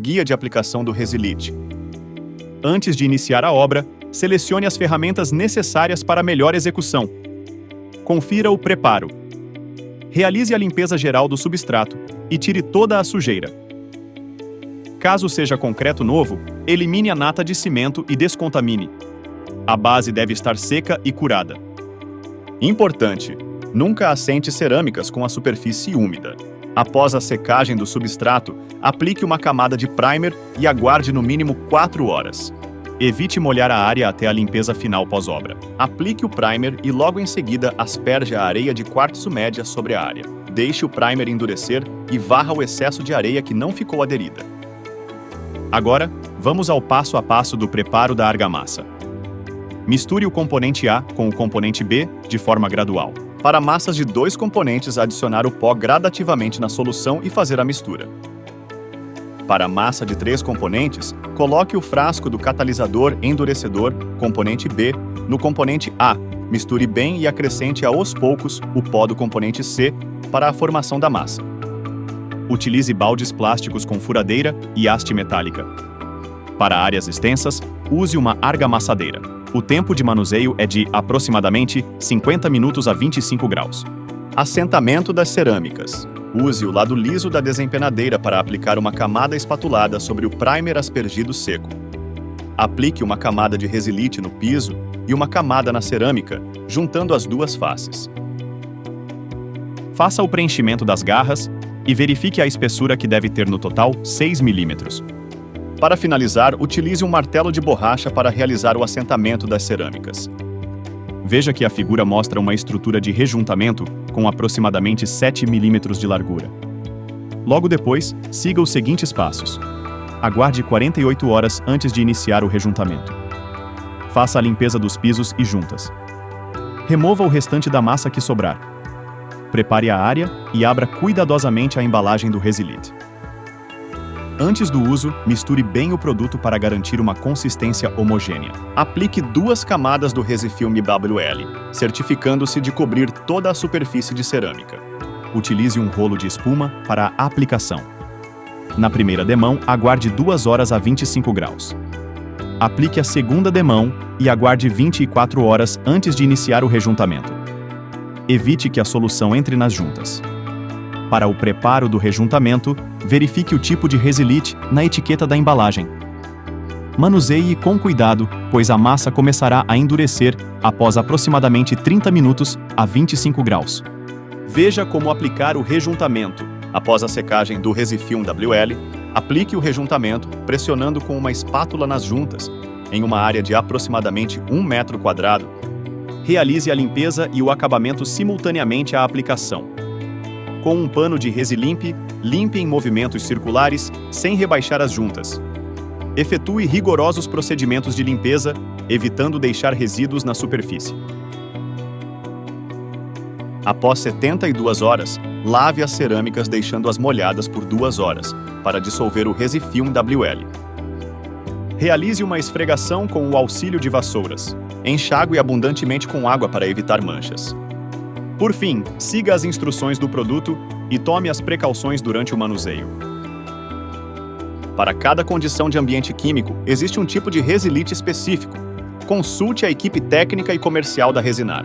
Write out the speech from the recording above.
Guia de aplicação do Resilite. Antes de iniciar a obra, selecione as ferramentas necessárias para a melhor execução. Confira o preparo. Realize a limpeza geral do substrato e tire toda a sujeira. Caso seja concreto novo, elimine a nata de cimento e descontamine. A base deve estar seca e curada. Importante: nunca assente cerâmicas com a superfície úmida. Após a secagem do substrato, aplique uma camada de primer e aguarde no mínimo 4 horas. Evite molhar a área até a limpeza final pós-obra. Aplique o primer e logo em seguida asperge a areia de quartzo média sobre a área. Deixe o primer endurecer e varra o excesso de areia que não ficou aderida. Agora, vamos ao passo a passo do preparo da argamassa. Misture o componente A com o componente B de forma gradual. Para massas de 2 componentes, adicionar o pó gradativamente na solução e fazer a mistura. Para a massa de 3 componentes, coloque o frasco do catalisador endurecedor, componente B, no componente A. Misture bem e acrescente aos poucos o pó do componente C para a formação da massa. Utilize baldes plásticos com furadeira e haste metálica. Para áreas extensas, use uma argamassadeira. O tempo de manuseio é de aproximadamente 50 minutos a 25 graus. Assentamento das cerâmicas. Use o lado liso da desempenadeira para aplicar uma camada espatulada sobre o primer aspergido seco. Aplique uma camada de Resilite no piso e uma camada na cerâmica, juntando as duas faces. Faça o preenchimento das garras e verifique a espessura, que deve ter no total 6 mm. Para finalizar, utilize um martelo de borracha para realizar o assentamento das cerâmicas. Veja que a figura mostra uma estrutura de rejuntamento com aproximadamente 7 mm de largura. Logo depois, siga os seguintes passos. Aguarde 48 horas antes de iniciar o rejuntamento. Faça a limpeza dos pisos e juntas. Remova o restante da massa que sobrar. Prepare a área e abra cuidadosamente a embalagem do Resilite. Antes do uso, misture bem o produto para garantir uma consistência homogênea. Aplique 2 camadas do Resifilme WL, certificando-se de cobrir toda a superfície de cerâmica. Utilize um rolo de espuma para a aplicação. Na primeira demão, aguarde 2 horas a 25 graus. Aplique a segunda demão e aguarde 24 horas antes de iniciar o rejuntamento. Evite que a solução entre nas juntas. Para o preparo do rejuntamento, verifique o tipo de Resilite na etiqueta da embalagem. Manuseie com cuidado, pois a massa começará a endurecer após aproximadamente 30 minutos a 25 graus. Veja como aplicar o rejuntamento. Após a secagem do Resifilme WL, aplique o rejuntamento pressionando com uma espátula nas juntas, em uma área de aproximadamente 1 metro quadrado. Realize a limpeza e o acabamento simultaneamente à aplicação. Com um pano de Resilimp, limpe em movimentos circulares, sem rebaixar as juntas. Efetue rigorosos procedimentos de limpeza, evitando deixar resíduos na superfície. Após 72 horas, lave as cerâmicas deixando-as molhadas por 2 horas, para dissolver o Resifilme WL. Realize uma esfregação com o auxílio de vassouras. Enxague abundantemente com água para evitar manchas. Por fim, siga as instruções do produto e tome as precauções durante o manuseio. Para cada condição de ambiente químico, existe um tipo de Resilite específico. Consulte a equipe técnica e comercial da Resinar.